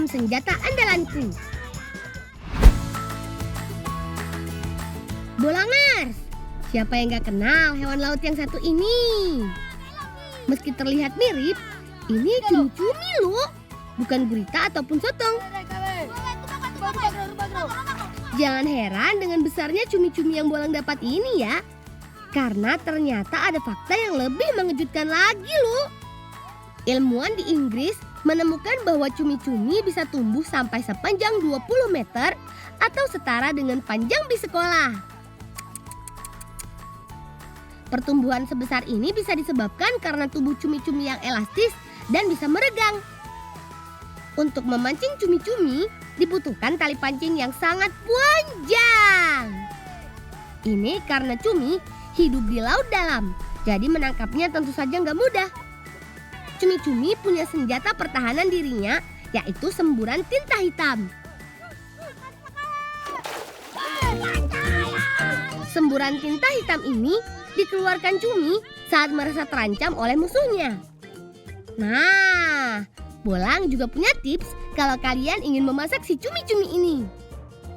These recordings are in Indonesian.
hitam senjata andalanku. Bolangers, siapa yang gak kenal hewan laut yang satu ini? Meski terlihat mirip, ini cumi-cumi loh, bukan gurita ataupun sotong. Jangan heran dengan besarnya cumi-cumi yang Bolang dapat ini ya. Karena ternyata ada fakta yang lebih mengejutkan lagi loh. Ilmuwan di Inggris menemukan bahwa cumi-cumi bisa tumbuh sampai sepanjang 20 meter atau setara dengan panjang bis sekolah. Pertumbuhan sebesar ini bisa disebabkan karena tubuh cumi-cumi yang elastis dan bisa meregang. Untuk memancing cumi-cumi dibutuhkan tali pancing yang sangat panjang. Ini karena cumi hidup di laut dalam, jadi menangkapnya tentu saja nggak mudah. Cumi-cumi punya senjata pertahanan dirinya, yaitu semburan tinta hitam. Semburan tinta hitam ini dikeluarkan cumi saat merasa terancam oleh musuhnya. Nah, Bolang juga punya tips kalau kalian ingin memasak si cumi-cumi ini.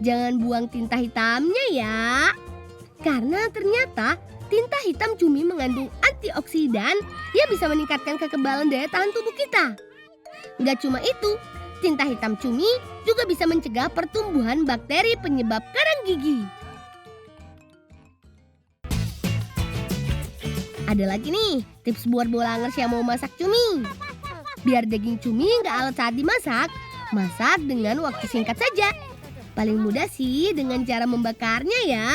Jangan buang tinta hitamnya ya. Karena ternyata tinta hitam cumi mengandung antioksidan yang bisa meningkatkan kekebalan daya tahan tubuh kita. Nggak cuma itu, tinta hitam cumi juga bisa mencegah pertumbuhan bakteri penyebab karang gigi. Ada lagi nih tips buat bolangers yang mau masak cumi. Biar daging cumi nggak alot saat dimasak, masak dengan waktu singkat saja. Paling mudah sih dengan cara membakarnya ya.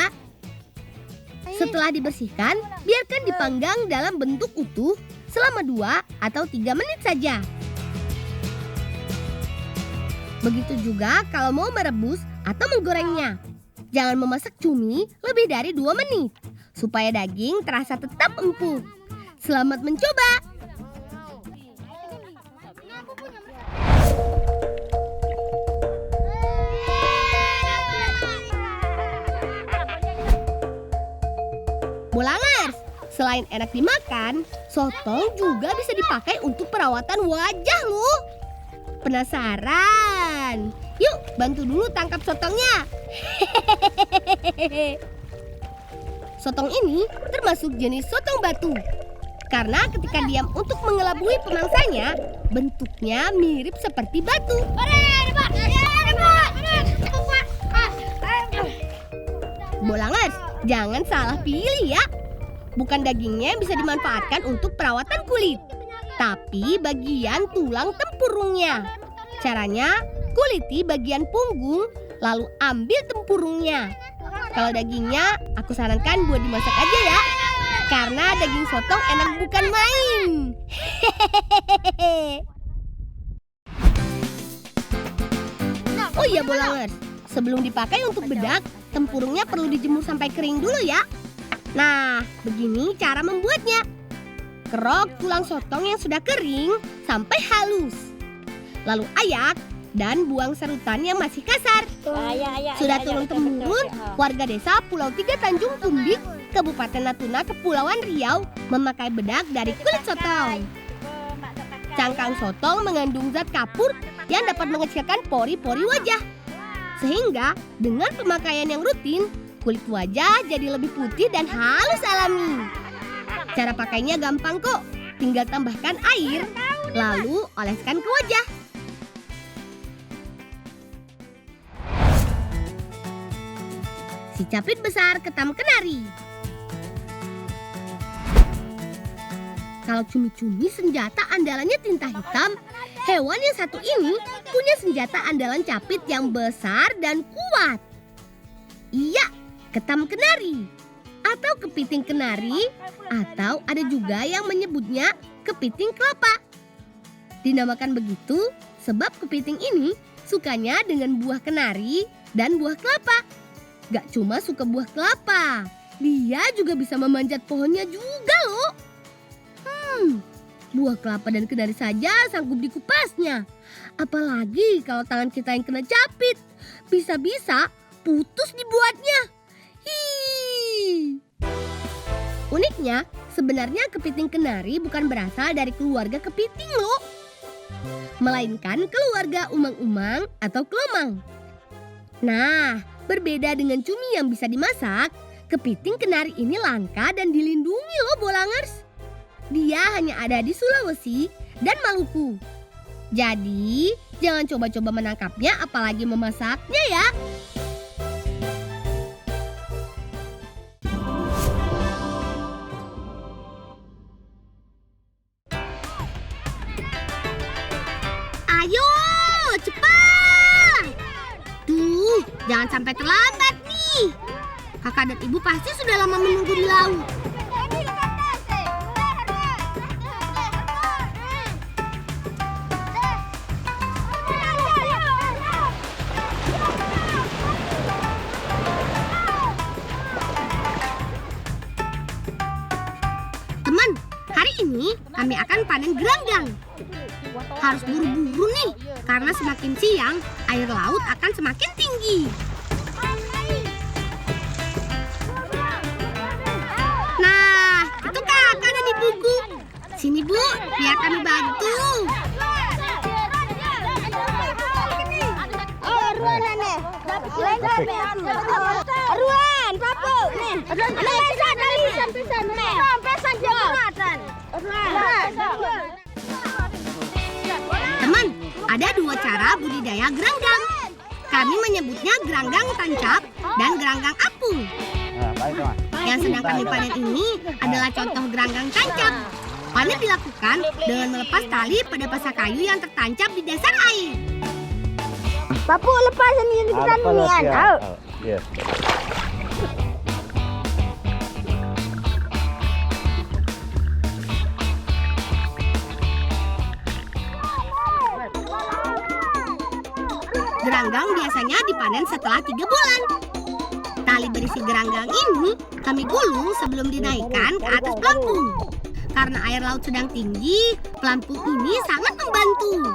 Setelah dibersihkan, biarkan dipanggang dalam bentuk utuh selama 2 atau 3 menit saja. Begitu juga kalau mau merebus atau menggorengnya. Jangan memasak cumi lebih dari 2 menit, supaya daging terasa tetap empuk. Selamat mencoba! Bolangers, selain enak dimakan, sotong juga bisa dipakai untuk perawatan wajah loh. Penasaran? Yuk bantu dulu tangkap sotongnya. Sotong ini termasuk jenis sotong batu. Karena ketika diam untuk mengelabui pemangsanya, bentuknya mirip seperti batu. Bolangers, jangan salah pilih ya. Bukan dagingnya yang bisa dimanfaatkan untuk perawatan kulit, tapi bagian tulang tempurungnya. Caranya, kuliti bagian punggung, lalu ambil tempurungnya. Kalau dagingnya, aku sarankan buat dimasak aja ya. Karena daging sotong enak bukan main. Oh iya bolangers, sebelum dipakai untuk bedak, tempurungnya perlu dijemur sampai kering dulu ya. Nah, begini cara membuatnya. Kerok tulang sotong yang sudah kering sampai halus. Lalu ayak dan buang serutan yang masih kasar. Sudah turun-temurun, warga desa Pulau 3 Tanjung Tumbik, Kabupaten Natuna, Kepulauan Riau memakai bedak dari kulit sotong. Cangkang sotong mengandung zat kapur yang dapat mengecilkan pori-pori wajah. Sehingga dengan pemakaian yang rutin, kulit wajah jadi lebih putih dan halus alami. Cara pakainya gampang kok, tinggal tambahkan air, lalu oleskan ke wajah. Si capit besar ketam kenari. Kalau cumi-cumi senjata andalannya tinta hitam, hewan yang satu ini punya senjata andalan capit yang besar dan kuat. Iya, ketam kenari atau kepiting kenari, atau ada juga yang menyebutnya kepiting kelapa. Dinamakan begitu sebab kepiting ini sukanya dengan buah kenari dan buah kelapa. Gak cuma suka buah kelapa, dia juga bisa memanjat pohonnya juga loh. Buah kelapa dan kenari saja sanggup dikupasnya. Apalagi kalau tangan kita yang kena capit, bisa-bisa putus dibuatnya. Uniknya, sebenarnya kepiting kenari bukan berasal dari keluarga kepiting loh. melainkan keluarga umang-umang atau kelomang. Nah, berbeda dengan cumi yang bisa dimasak, kepiting kenari ini langka dan dilindungi loh Bolangers. Dia hanya ada di Sulawesi dan Maluku. Jadi, jangan coba-coba menangkapnya apalagi memasaknya ya. Ayo, cepat! Tuh, jangan sampai terlambat nih. Kakak dan ibu pasti sudah lama menunggu di laut. Teman, hari ini kami akan panen geranggang. Harus buru-buru nih, karena semakin siang, air laut akan semakin tinggi. Nah, itu kakak dan ibuku. Sini Bu, biar kami bantu. Ruan, papu, nih. Teman, ada dua cara budidaya geranggang. Kami menyebutnya geranggang tancap dan geranggang apung. Yang sedang kami panen ini adalah contoh geranggang tancap. Panen dilakukan dengan melepas tali pada pasak kayu yang tertancap di dasar air. Papu lepas ini kita nian. Yes. Geranggang biasanya dipanen setelah 3 bulan. Tali berisi geranggang ini kami gulung sebelum dinaikkan ke atas pelampung. Karena air laut sedang tinggi, pelampung ini sangat membantu.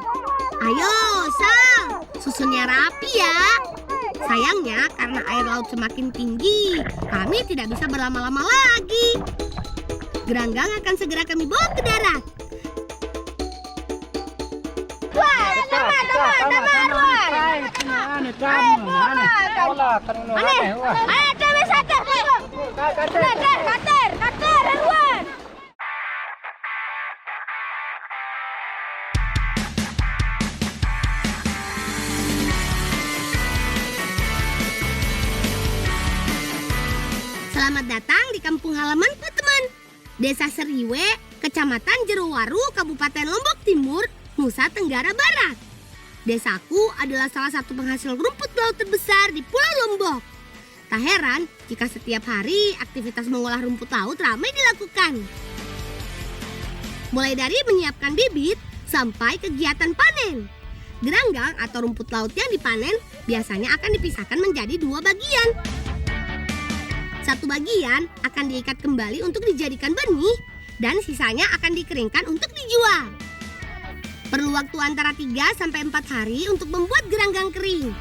Ayo, Sang, susunnya rapi ya. Sayangnya karena air laut semakin tinggi, kami tidak bisa berlama-lama lagi. Geranggang akan segera kami bawa ke darat. Selamat datang di kampung halamanku teman. Desa Seriwe, Kecamatan Jerowaru, Kabupaten Lombok Timur, Nusa Tenggara Barat. Desaku adalah salah satu penghasil rumput laut terbesar di Pulau Lombok. Tak heran jika setiap hari aktivitas mengolah rumput laut ramai dilakukan. Mulai dari menyiapkan bibit sampai kegiatan panen. Geranggang atau rumput laut yang dipanen biasanya akan dipisahkan menjadi 2 bagian. Satu bagian akan diikat kembali untuk dijadikan benih dan sisanya akan dikeringkan untuk dijual. Perlu waktu antara 3-4 hari untuk membuat geranggang kering.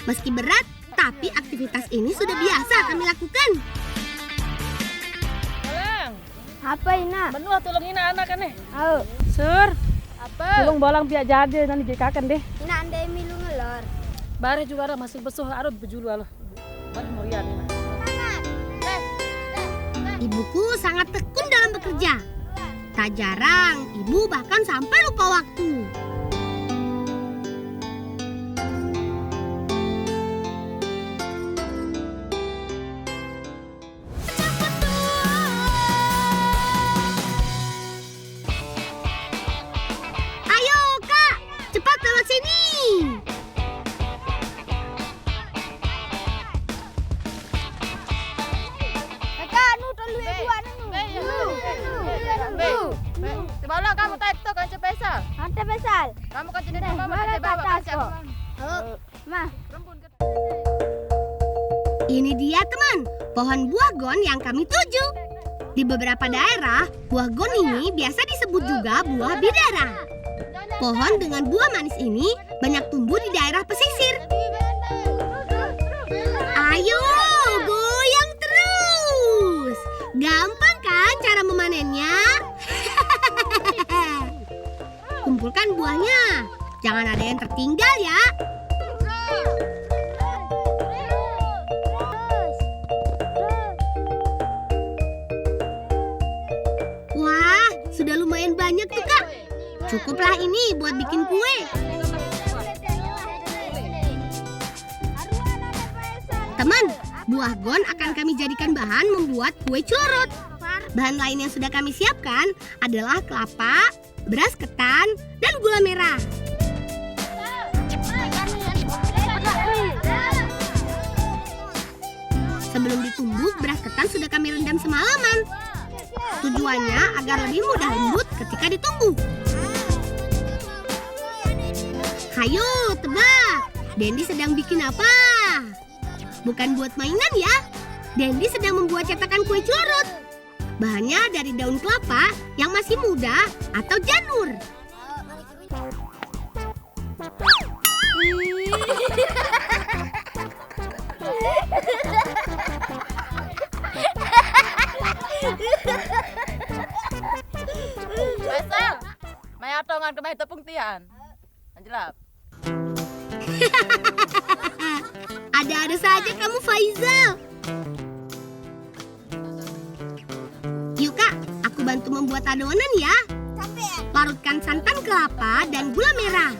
Meski berat, tapi aktivitas ini sudah biasa kami lakukan. Bolang. Apa Ina? Menua tolong Ina anak kan nih. Au, Sur, apa? tolong bolang biar jadi nanti jekakan deh. Ina andai milu ngelor. Bare juga ada masih besuh arut bejulu alo. Mari murian Ina. Ibuku sangat tekun dalam bekerja. Tak jarang, ibu bahkan sampai lupa waktu. Ayo Kak, cepat lewat sini. Kakak, nu tolu dua nu. Bolang kamu tak itu kan cepesa. Ante besal. Kamu kan jenis mama Mana tak bawa atas kasih kok? aku. Mah, Rembun ke Ini dia teman, pohon buah gon yang kami tuju. Di beberapa daerah, buah gon ini biasa disebut juga buah bidara. Pohon dengan buah manis ini banyak tumbuh di daerah pesisir. Ayo, goyang terus. Gampang kan cara memanennya? kumpulkan buahnya. Jangan ada yang tertinggal ya. Wah, sudah lumayan banyak tuh Kak. Cukuplah ini buat bikin kue. Teman, buah gon akan kami jadikan bahan membuat kue celorot. Bahan lain yang sudah kami siapkan adalah kelapa, beras ketan, dan gula merah. Sebelum ditumbuk, beras ketan sudah kami rendam semalaman. Tujuannya agar lebih mudah lembut ketika ditumbuk. Hayo, tebak. Dendi sedang bikin apa? Bukan buat mainan ya. Dendi sedang membuat cetakan kue celorot. Bahannya dari daun kelapa yang masih muda atau janur. Faisal, mai atongan ke mai tepung tian. Anjelap. Ada-ada saja kamu, Faizal. Yuk Kak, aku bantu membuat adonan ya. Larutkan santan kelapa dan gula merah.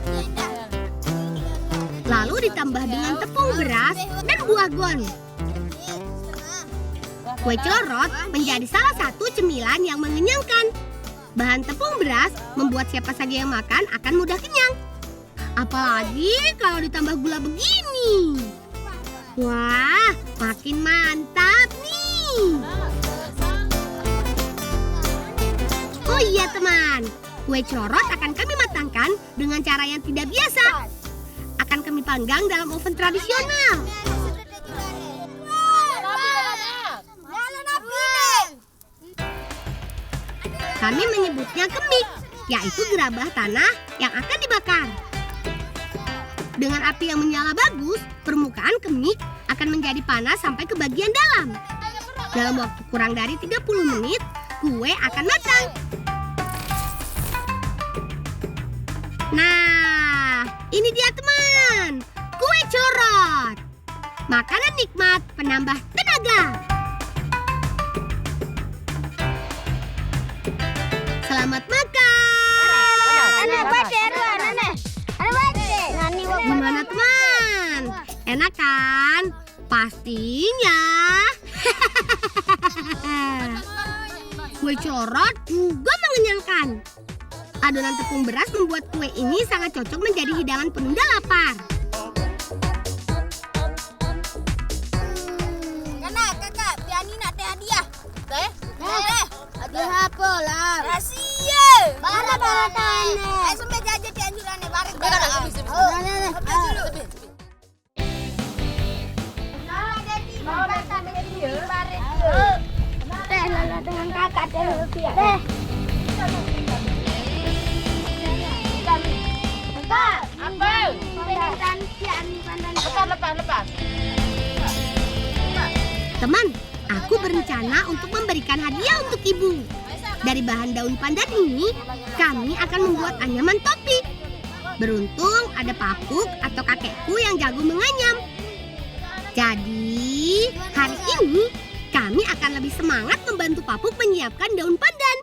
Lalu ditambah dengan tepung beras dan buah gon. Kue celorot menjadi salah satu cemilan yang mengenyangkan. Bahan tepung beras membuat siapa saja yang makan akan mudah kenyang. Apalagi kalau ditambah gula begini. Wah, makin mantap nih. Oh iya teman, kue celorot akan kami matangkan dengan cara yang tidak biasa. Akan kami panggang dalam oven tradisional. Kami menyebutnya kemik, yaitu gerabah tanah yang akan dibakar. Dengan api yang menyala bagus, permukaan kemik akan menjadi panas sampai ke bagian dalam. Dalam waktu kurang dari 30 menit, kue akan matang. Nah, ini dia teman, kue celorot. Makanan nikmat penambah tenaga. Selamat makan. Gimana teman? Enak kan? Pastinya. Kue celorot juga mengenyangkan. Adonan tepung beras membuat kue ini sangat cocok menjadi hidangan penunda lapar. Kakak, Piani nak teh hadiah. Teh? Hadiah apa lah? Rahasia. Bara tanah. Sampai jajan di anjurannya bareng. Teh lala dengan kakak teh rupiah. Teh. Kakak, Apa? pandan Piani pandan. Lepas. Teman, aku berencana untuk memberikan hadiah untuk ibu. Dari bahan daun pandan ini, kami akan membuat anyaman topi. Beruntung ada papuk atau kakekku yang jago menganyam. Jadi, hari ini kami akan lebih semangat membantu papuk menyiapkan daun pandan.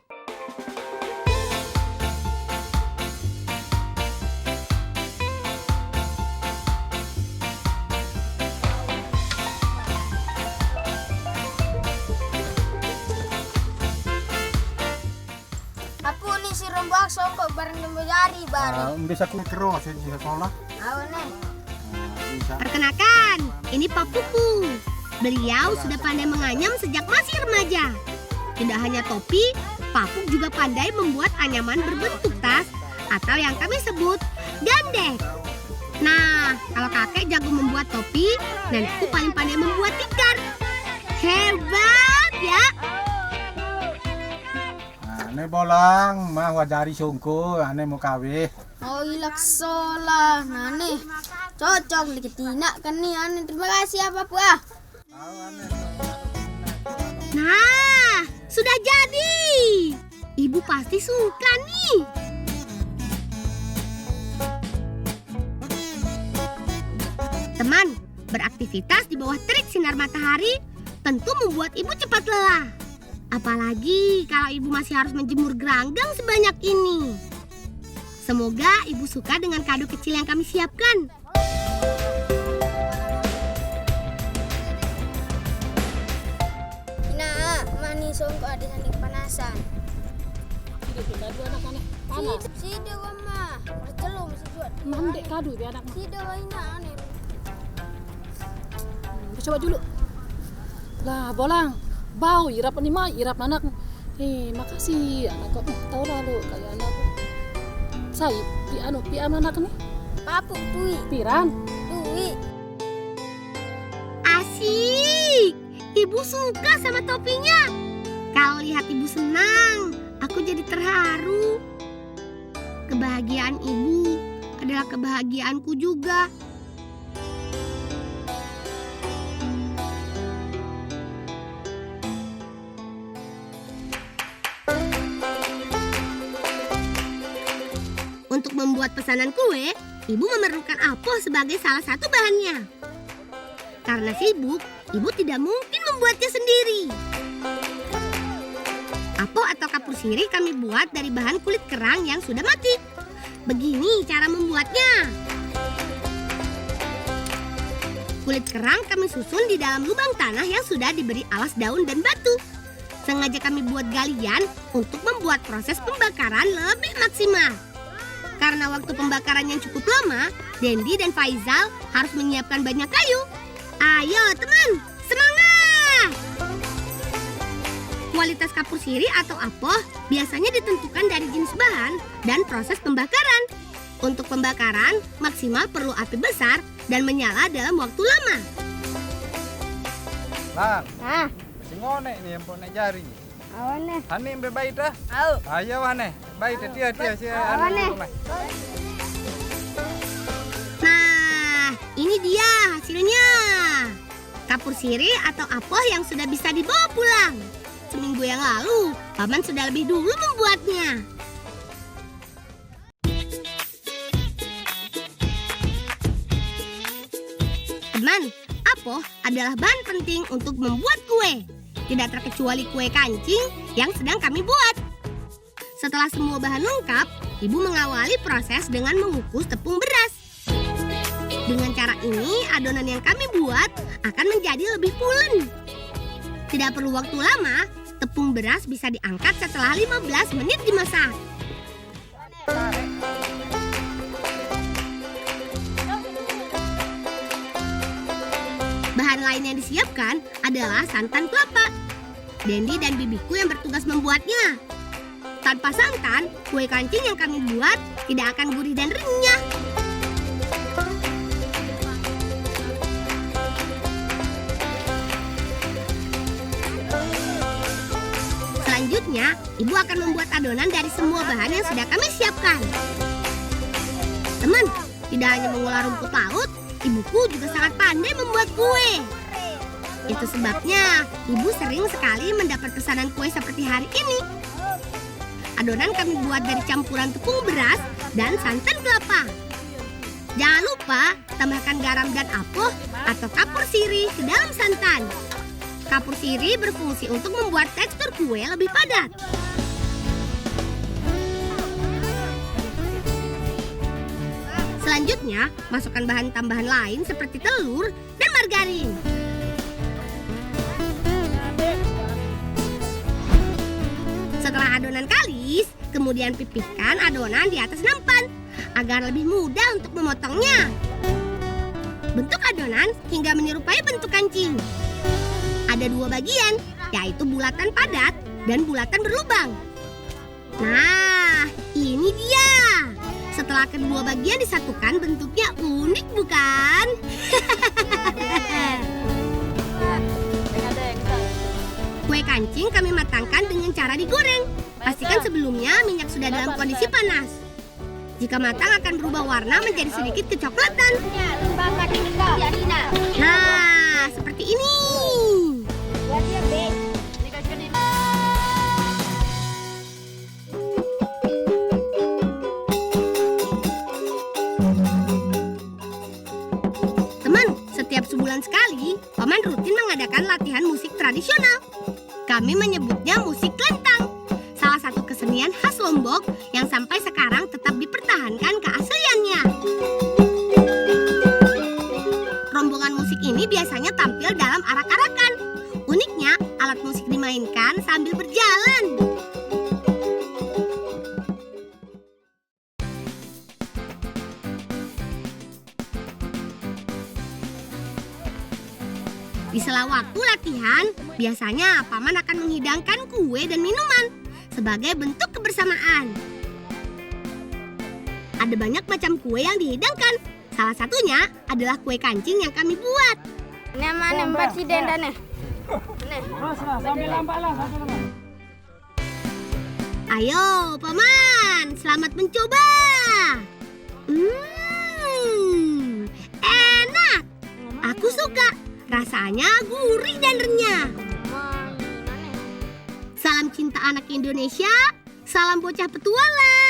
Aku ni si rombak sombok bareng jembo jari bareng. Bisa ku kero sih di sekolah. Awalnya. Bisa. Perkenalkan, ini papuku. Beliau sudah pandai menganyam sejak masih remaja. Tidak hanya topi, papuk juga pandai membuat anyaman berbentuk tas atau yang kami sebut gandek. Nah, kalau kakek jago membuat topi, nenekku paling pandai membuat tikar. Hebat ya! Ane bolang mah wajari sungku, ane mau kawin. Oh ilakso lah, nane cocok dikit tinak kan nih ane. Terima kasih apa puah. Nah, sudah jadi. Ibu pasti suka nih. Teman, beraktivitas di bawah terik sinar matahari tentu membuat ibu cepat lelah. Apalagi kalau ibu masih harus menjemur geranggang sebanyak ini. Semoga ibu suka dengan kado kecil yang kami siapkan. Nah, manis songko ada sandi kepanasan. Tidak kado anak-anak panas. Sida mama, bercelum sejuat. Mandek kado biar anak. Sida ini aneh. Coba dulu. Lah, bolang. Bau irap ini mah irap anak. Makasih anak kok. Tahu lah lu kayak anak. Saya pi anak nih. Papuk tui, Piran. tui. Asik! Ibu suka sama topinya. Kalau lihat ibu senang, aku jadi terharu. Kebahagiaan ibu adalah kebahagiaanku juga. Untuk membuat pesanan kue, ibu memerlukan apel sebagai salah satu bahannya. Karena sibuk, ibu tidak mungkin membuatnya sendiri. Apel atau kapur sirih kami buat dari bahan kulit kerang yang sudah mati. Begini cara membuatnya. Kulit kerang kami susun di dalam lubang tanah yang sudah diberi alas daun dan batu. Sengaja kami buat galian untuk membuat proses pembakaran lebih maksimal. Karena waktu pembakaran yang cukup lama, Dendi dan Faizal harus menyiapkan banyak kayu. Ayo teman, semangat! Kualitas kapur sirih atau apoh biasanya ditentukan dari jenis bahan dan proses pembakaran. Untuk pembakaran, maksimal perlu api besar dan menyala dalam waktu lama. Lang, Ah, singone ini yang pone jari. awane. Hani mbe baik dah. Au. Ayo ane, baik dia si Awane. Nah, ini dia hasilnya. Kapur sirih atau apoh yang sudah bisa dibawa pulang. Seminggu yang lalu, Paman sudah lebih dulu membuatnya. Teman, apoh adalah bahan penting untuk membuat kue. Tidak terkecuali kue kancing yang sedang kami buat. Setelah semua bahan lengkap, ibu mengawali proses dengan mengukus tepung beras. Dengan cara ini, adonan yang kami buat akan menjadi lebih pulen. Tidak perlu waktu lama, tepung beras bisa diangkat setelah 15 menit dimasak. Bahan lain yang disiapkan adalah santan kelapa. Dendi dan bibiku yang bertugas membuatnya. Tanpa santan, kue kancing yang kami buat tidak akan gurih dan renyah. Selanjutnya, ibu akan membuat adonan dari semua bahan yang sudah kami siapkan. Teman, tidak hanya mengolah rumput laut, ibuku juga sangat pandai membuat kue. Itu sebabnya ibu sering sekali mendapat pesanan kue seperti hari ini. Adonan kami buat dari campuran tepung beras dan santan kelapa. Jangan lupa tambahkan garam dan apoh atau kapur sirih ke dalam santan. Kapur sirih berfungsi untuk membuat tekstur kue lebih padat. Selanjutnya, masukkan bahan tambahan lain seperti telur dan margarin. Setelah adonan kalis, kemudian pipihkan adonan di atas nampan agar lebih mudah untuk memotongnya. Bentuk adonan hingga menyerupai bentuk kancing. Ada dua bagian, yaitu bulatan padat dan bulatan berlubang. Nah, ini dia. Setelah kedua bagian disatukan, bentuknya unik bukan? Kue kancing kami matangkan dengan cara digoreng. Pastikan sebelumnya minyak sudah dalam kondisi panas. Jika matang akan berubah warna menjadi sedikit kecoklatan. Nah, seperti ini. Teman, tahun sekali, Paman rutin mengadakan latihan musik tradisional. Kami menyebutnya musik lentang, salah satu kesenian khas Lombok yang sampai sekarang tetap dipertahankan keasliannya. Rombongan musik ini biasanya tampil dalam arak-arakan. Uniknya, alat musik dimainkan sambil berjalan. Di sela waktu latihan, biasanya Paman akan menghidangkan kue dan minuman sebagai bentuk kebersamaan. Ada banyak macam kue yang dihidangkan. Salah satunya adalah kue kancing yang kami buat. Ini mana presiden dan nih? Ayo, Paman, selamat mencoba. Enak. Aku suka. Rasanya gurih dan renyah. Salam cinta anak Indonesia, salam bocah petualang.